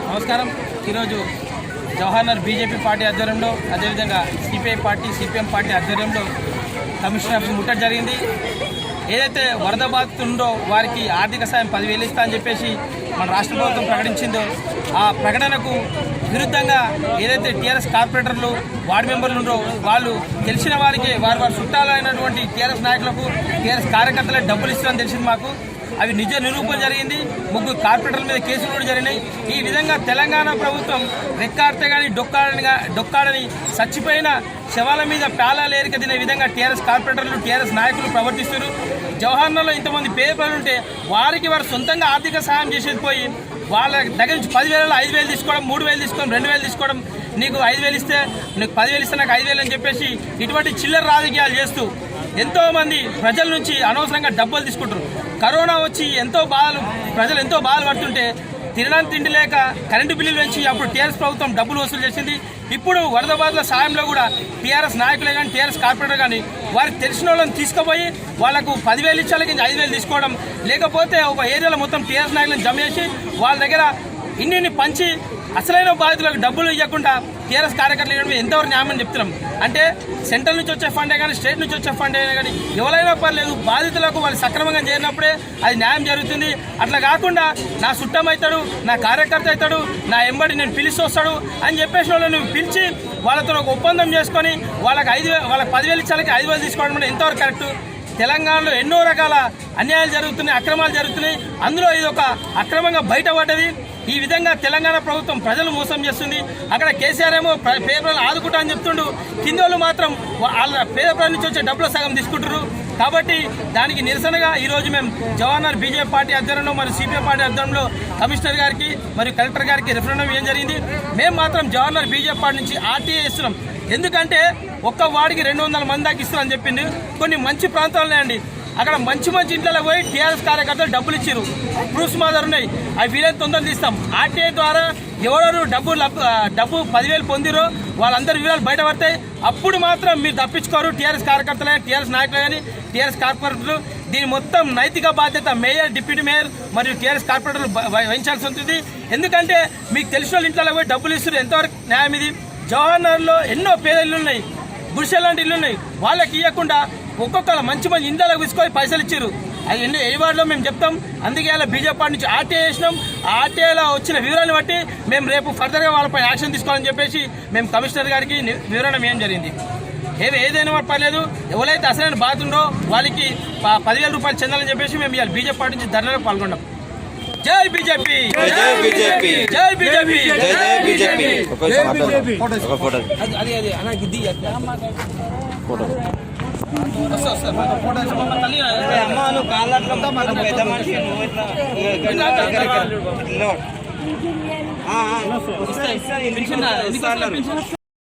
నమస్కారం. ఈరోజు Jawaharnagar BJP party ఆధ్వర్యంలో, అదేవిధంగా సిపిఐ పార్టీ, సిపిఎం పార్టీ ఆధ్వర్యంలో కమిషనర్ ఆఫీస్ ముట్టడి జరిగింది. ఏదైతే వరద బాధితుందో వారికి ఆర్థిక సాయం 10,000 ఇస్తా అని చెప్పేసి మన రాష్ట్ర ప్రభుత్వం ప్రకటించిందో ఆ ప్రకటనకు విరుద్ధంగా ఏదైతే టీఆర్ఎస్ కార్పొరేటర్లు, వార్డు మెంబర్లు ఉన్నారో వాళ్ళు తెలిసిన వారికి వారి చుట్టాలైనటువంటి టీఆర్ఎస్ నాయకులకు, టీఆర్ఎస్ కార్యకర్తలకు డబ్బులు ఇస్తారని తెలిసింది మాకు. అవి నిజ నిరూపణ జరిగింది. 3 కార్పొరేటర్ల మీద కేసులు కూడా జరిగినాయి. ఈ విధంగా తెలంగాణ ప్రభుత్వం రెక్కాడితే కానీ డొక్కాడని చచ్చిపోయిన శవాల మీద పేలాలు ఏరిక తినే విధంగా టీఆర్ఎస్ కార్పొరేటర్లు, టీఆర్ఎస్ నాయకులు ప్రవర్తిస్తున్నారు. జవహర్నగర్లో ఇంతమంది పేపర్లు ఉంటే వారికి వారు సొంతంగా ఆర్థిక సహాయం చేసేది పోయి వాళ్ళ దగ్గర నుంచి 10,000 5,000 తీసుకోవడం, 3,000 తీసుకోవడం, 2,000 తీసుకోవడం, నీకు 5,000 ఇస్తే నీకు 10,000 ఇస్తే నాకు 5,000 అని చెప్పేసి ఇటువంటి చిల్లర రాజకీయాలు చేస్తూ ఎంతోమంది ప్రజల నుంచి అనవసరంగా డబ్బులు తీసుకుంటారు. కరోనా వచ్చి ప్రజలు ఎంతో బాధలు పడుతుంటే తినడానికి తిండి లేక కరెంటు బిల్లులు పెంచి అప్పుడు టీఆర్ఎస్ ప్రభుత్వం డబ్బులు వసూలు చేసింది. ఇప్పుడు వరద బాధల సాయంలో కూడా టీఆర్ఎస్ నాయకులే కానీ, టీఆర్ఎస్ కార్పొరేటర్ కానీ వారికి తెలిసిన వాళ్ళని తీసుకుపోయి వాళ్లకు 10,000 ఇచ్చాలకి 5,000 తీసుకోవడం, లేకపోతే ఒక ఏరియాలో మొత్తం టీఆర్ఎస్ నాయకులను జమ చేసి వాళ్ళ దగ్గర ఇన్ని పంచి అసలైన బాధితులకు డబ్బులు ఇవ్వకుండా టీఆర్ఎస్ కార్యకర్తలు ఇవ్వడం ఎంతవరకు న్యాయమని చెప్తున్నాం. అంటే సెంట్రల్ నుంచి వచ్చే ఫండే కానీ, స్టేట్ నుంచి వచ్చే ఫండ్ అయినా కానీ ఎవరైనా పర్లేదు, బాధితులకు వాళ్ళు సక్రమంగా చేరినప్పుడే అది న్యాయం జరుగుతుంది. అట్లా కాకుండా నా చుట్టం అవుతాడు, నా కార్యకర్త అవుతాడు, నా ఎంబడి నేను పిలిచి వస్తాడు అని చెప్పేసి వాళ్ళని పిలిచి వాళ్ళతో ఒక ఒప్పందం చేసుకొని వాళ్ళకి 10,000 ఇచ్చాలకి 5,000 తీసుకోవడం అంటే ఎంతవరకు కరెక్టు? తెలంగాణలో ఎన్నో రకాల అన్యాయాలు జరుగుతున్నాయి, అక్రమాలు జరుగుతున్నాయి. అందులో ఇది ఒక అక్రమంగా బయటపడ్డది. ఈ విధంగా తెలంగాణ ప్రభుత్వం ప్రజలు మోసం చేస్తుంది. అక్కడ కేసీఆర్ ఏమో పేపర్లు ఆదుకుంటా అని చెప్తుండు, కింద వాళ్ళు మాత్రం వాళ్ళ పేపర్ నుంచి వచ్చే డబ్బులు సగం తీసుకుంటారు. కాబట్టి దానికి నిరసనగా ఈరోజు మేము జవహర్నగర్ బీజేపీ పార్టీ ఆధ్వర్యంలో మరియు సిపిఐ పార్టీ ఆధ్వర్యంలో కమిషనర్ గారికి మరియు కలెక్టర్ గారికి రిఫరెండం ఏం జరిగింది. మేము మాత్రం జవహర్నగర్ బీజేపీ పార్టీ నుంచి ఆర్టీఏ ఇస్తున్నాం. ఎందుకంటే ఒక్క వాడికి 200 మంది దాకా ఇస్తారని చెప్పింది. కొన్ని మంచి ప్రాంతాలు అండి, అక్కడ మంచి ఇంట్లో పోయి టీఆర్ఎస్ కార్యకర్తలు డబ్బులు ఇచ్చారు, ప్రూఫ్స్ మా దగ్గర ఉన్నాయి, అవి వీలైతే తొందరగా తీస్తాం. ఆర్టీఐ ద్వారా ఎవరెవరు డబ్బు 10,000 పొందిరో వాళ్ళందరి వివరాలు బయటపడతాయి. అప్పుడు మాత్రం మీరు తప్పించుకోరు. టీఆర్ఎస్ కార్యకర్తలు కానీ, టీఆర్ఎస్ నాయకులు కానీ, టీఆర్ఎస్ కార్పొరేటర్లు దీని మొత్తం నైతిక బాధ్యత మేయర్, డిప్యూటీ మేయర్ మరియు టీఆర్ఎస్ కార్పొరేటర్లు వహించాల్సి ఉంటుంది. ఎందుకంటే మీకు తెలిసిన వాళ్ళ ఇంట్లో పోయి డబ్బులు ఇస్తారు, ఎంతవరకు న్యాయం ఇది? జవహర్నగర్లో ఎన్నో పేద ఇల్లు ఉన్నాయి, గుడిసె లాంటి ఇల్లు ఉన్నాయి, వాళ్ళకి ఇవ్వకుండా ఒక్కొక్కరు మంచి ఇండ్లకు తీసుకొని పైసలు ఇచ్చారు. అది ఏ వార్డులో మేము చెప్తాం. అందుకే అలా బీజేపీ పార్టీ నుంచి ఆర్టీఐ వేసినాం. ఆ ఆర్టీఐలో వచ్చిన వివరాన్ని బట్టి మేము రేపు ఫర్దర్గా వాళ్ళపై యాక్షన్ తీసుకోవాలని చెప్పేసి మేము కమిషనర్ గారికి వివరణ ఏం జరిగింది. ఏదైనా పర్లేదు, ఎవరైతే అసలైన బాధ ఉందో వాళ్ళకి 10,000 రూపాయలు చెందాలని చెప్పేసి మేము ఇవాళ బీజేపీ పార్టీ నుంచి ధర్నాలో పాల్గొన్నాం. జై బీజేపీ, జై బీజేపీ, జై బీజేపీ, జై బీజేపీ. అమ్మ